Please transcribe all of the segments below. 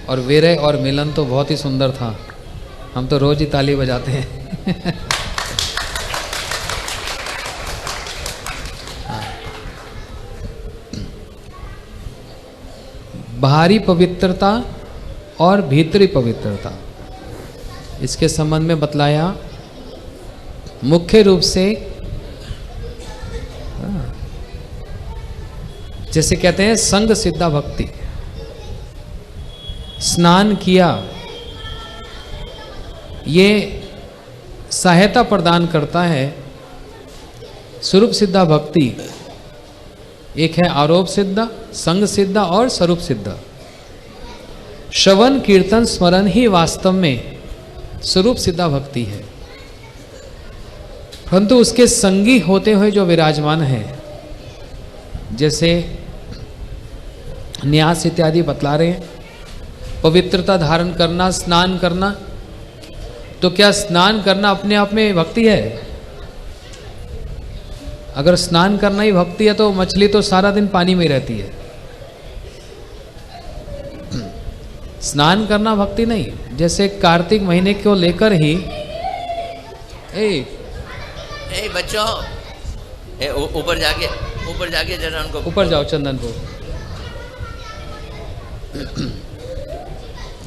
और विरह और मिलन तो बहुत ही सुंदर था। हम तो रोज ही ताली बजाते हैं। बाहरी पवित्रता और भीतरी पवित्रता, इसके संबंध में बतलाया मुख्य रूप से जैसे कहते हैं संग सिद्धा भक्ति। स्नान किया, ये सहायता प्रदान करता है। स्वरूप सिद्धा भक्ति एक है आरोप सिद्धा, संग सिद्धा और स्वरूप सिद्धा। श्रवण कीर्तन स्मरण ही वास्तव में स्वरूप सिद्धा भक्ति है, परंतु उसके संगी होते हुए जो विराजमान है, जैसे न्यास इत्यादि बतला रहे हैं, पवित्रता धारण करना, स्नान करना, तो क्या स्नान करना अपने आप में भक्ति है? अगर स्नान करना ही भक्ति है तो मछली तो सारा दिन पानी में रहती है। स्नान करना भक्ति नहीं। जैसे कार्तिक महीने को लेकर ही ए बच्चों, ऊपर जाके जरा उनको ऊपर जाओ चंदन को।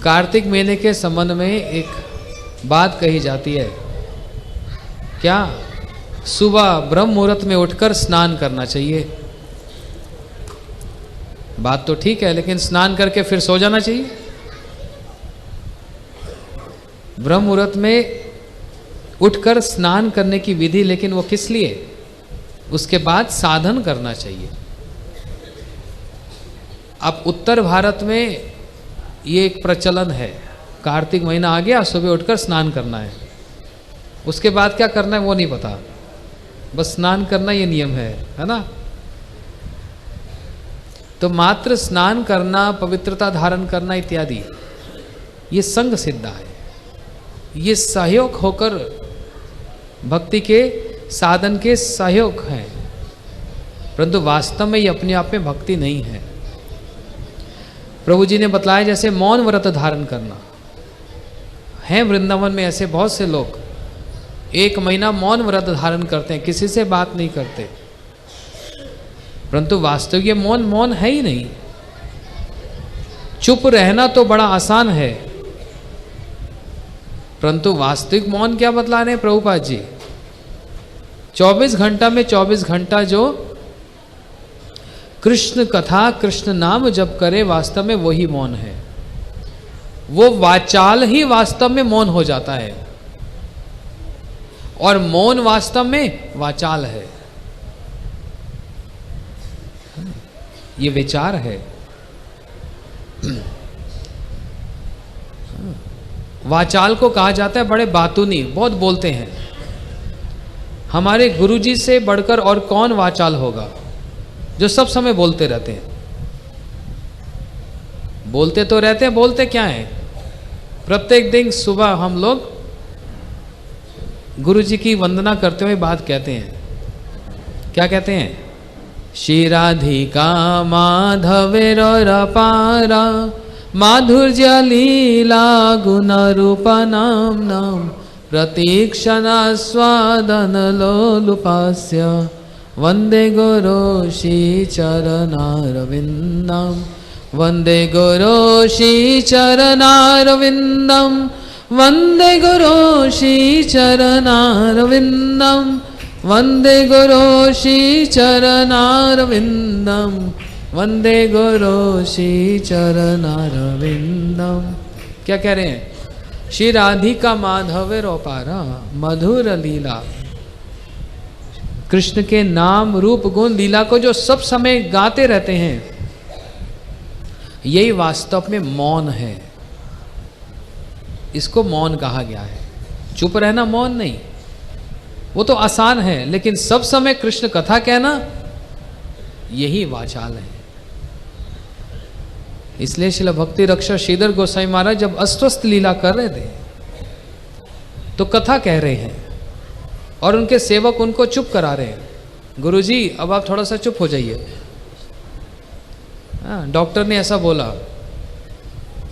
कार्तिक महीने के संबंध में एक बात कही जाती है, क्या सुबह ब्रह्म मुहूर्त में उठकर स्नान करना चाहिए। बात तो ठीक है, लेकिन स्नान करके फिर सो जाना चाहिए। ब्रह्म मुहूर्त में उठकर स्नान करने की विधि, लेकिन वो किस लिए? उसके बाद साधन करना चाहिए। अब उत्तर भारत में ये एक प्रचलन है, कार्तिक महीना आ गया, सुबह उठकर स्नान करना है, उसके बाद क्या करना है वो नहीं पता, बस स्नान करना ये नियम है ना। तो मात्र स्नान करना, पवित्रता धारण करना इत्यादि ये संग सिद्धा है, ये सहयोग होकर भक्ति के साधन के सहयोग हैं, परंतु वास्तव में ये अपने आप में भक्ति नहीं है। प्रभु जी ने बतलाया जैसे मौन व्रत धारण करना है। वृंदावन में ऐसे बहुत से लोग 1 महीना मौन व्रत धारण करते हैं, किसी से बात नहीं करते, परंतु वास्तविक ये मौन है ही नहीं। चुप रहना तो बड़ा आसान है, परंतु वास्तविक मौन क्या बतला रहे हैं प्रभुपाद जी? 24 घंटा में 24 घंटा जो कृष्ण कथा, कृष्ण नाम जप करे, वास्तव में वही मौन है। वो वाचाल ही वास्तव में मौन हो जाता है, और मौन वास्तव में वाचाल है। ये विचार है। वाचाल को कहा जाता है बड़े बातूनी, बहुत बोलते हैं। हमारे गुरुजी से बढ़कर और कौन वाचाल होगा, जो सब समय बोलते रहते हैं। बोलते तो रहते हैं, बोलते क्या है? प्रत्येक दिन सुबह हम लोग गुरुजी की वंदना करते हुए बात कहते हैं। क्या कहते हैं? श्री राधिका माधवेर अपारा माधुर्य लीला गुण रूप नाम नाम प्रतीक्षणा स्वादन लोलुपास्य वंदे गुरो श्री चरणारविंदम वंदे गुरो श्री चरणारविंदम वंदे गुरो श्री चरणारविंदम वंदे गुरो श्री चरणारविंदम वंदे गुरो श्री चरणारविंदम। क्या कह रहे हैं? श्री राधिका माधवेर अपारा मधुर लीला, कृष्ण के नाम रूप गुण लीला को जो सब समय गाते रहते हैं, यही वास्तव में मौन है। इसको मौन कहा गया है। चुप रहना मौन नहीं, वो तो आसान है, लेकिन सब समय कृष्ण कथा कहना यही वाचाल है। इसलिए श्रील भक्ति रक्षा श्रीधर गोसाई महाराज जब अस्वस्थ लीला कर रहे थे तो कथा कह रहे हैं, और उनके सेवक उनको चुप करा रहे हैं। गुरुजी अब आप थोड़ा सा चुप हो जाइए, डॉक्टर ने ऐसा बोला,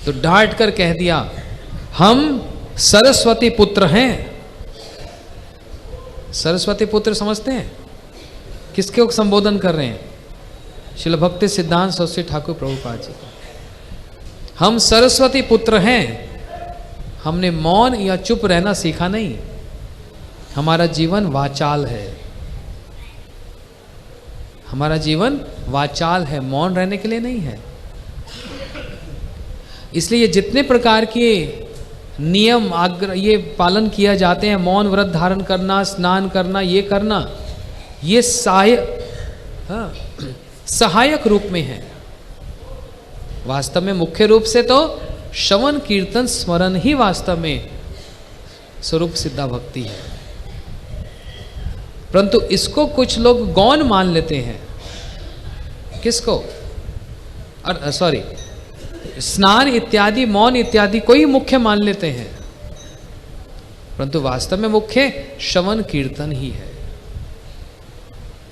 तो डांट कर कह दिया, हम सरस्वती पुत्र हैं। सरस्वती पुत्र समझते हैं किसके को संबोधन कर रहे हैं? श्रील भक्ति सिद्धांत सरस्वती ठाकुर प्रभुपाद जी। हम सरस्वती पुत्र हैं। हमने मौन या चुप रहना सीखा नहीं। हमारा जीवन वाचाल है। हमारा जीवन वाचाल है, मौन रहने के लिए नहीं है। इसलिए जितने प्रकार के नियम आग्रह ये पालन किया जाते हैं, मौन व्रत धारण करना, स्नान करना, ये करना, ये सहायक रूप में है। वास्तव में मुख्य रूप से तो श्रवण कीर्तन स्मरण ही वास्तव में स्वरूप सिद्धा भक्ति है। परंतु इसको कुछ लोग गौण मान लेते हैं। किसको? सॉरी, स्नान इत्यादि, मौन इत्यादि को ही मुख्य मान लेते हैं। परंतु वास्तव में मुख्य श्रवण कीर्तन ही है।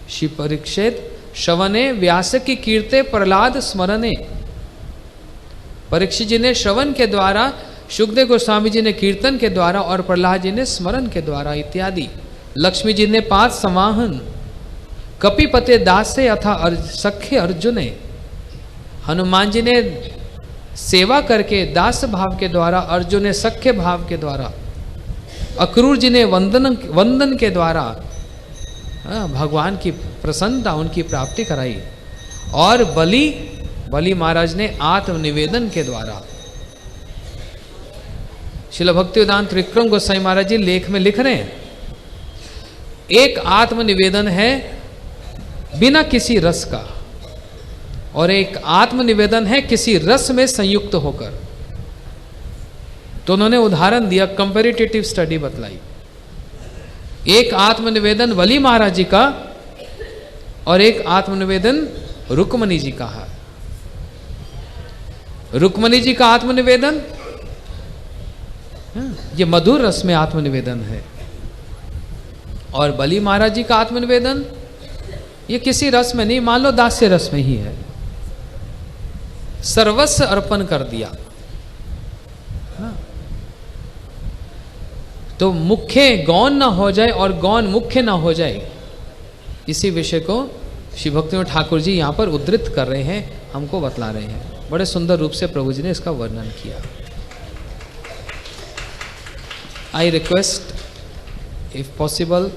श्री परीक्षित श्रवणे व्यास की कीर्ते प्रहलाद स्मरणे। परीक्षित जी ने श्रवण के द्वारा, सुखदेव गोस्वामी जी ने कीर्तन के द्वारा और प्रहलाद जी ने स्मरण के द्वारा इत्यादि। लक्ष्मी जी ने 5 समाहन, कपिपते दासे अथा सख्य अर्जुने। हनुमान जी ने सेवा करके दास भाव के द्वारा, अर्जुन ने सख्य भाव के द्वारा, अक्रूर जी ने वंदन के द्वारा भगवान की प्रसन्नता, उनकी प्राप्ति कराई। और बलि महाराज ने आत्मनिवेदन के द्वारा। श्रील भक्तिवेदांत त्रिविक्रम गोस्वामी महाराज जी लेख में लिख रहे हैं, एक आत्मनिवेदन है बिना किसी रस का, और एक आत्मनिवेदन है किसी रस में संयुक्त होकर। तो उन्होंने उदाहरण दिया, कंपैरेटिव स्टडी बतलाई। एक आत्मनिवेदन बलि महाराज जी का और एक आत्मनिवेदन रुक्मणी जी का है। रुक्मणी जी का आत्मनिवेदन ये मधुर रस में आत्मनिवेदन है, और बलि महाराज जी का आत्मनिवेदन ये किसी रस में नहीं, मान लो दास्य रस में ही है। सर्वस्व अर्पण कर दिया। तो मुख्य गौण ना हो जाए और गौण मुख्य ना हो जाए, इसी विषय को श्री भक्तिविनोद ठाकुर जी यहाँ पर उद्धृत कर रहे हैं, हमको बतला रहे हैं। बड़े सुंदर रूप से प्रभु जी ने इसका वर्णन किया। I request, if possible,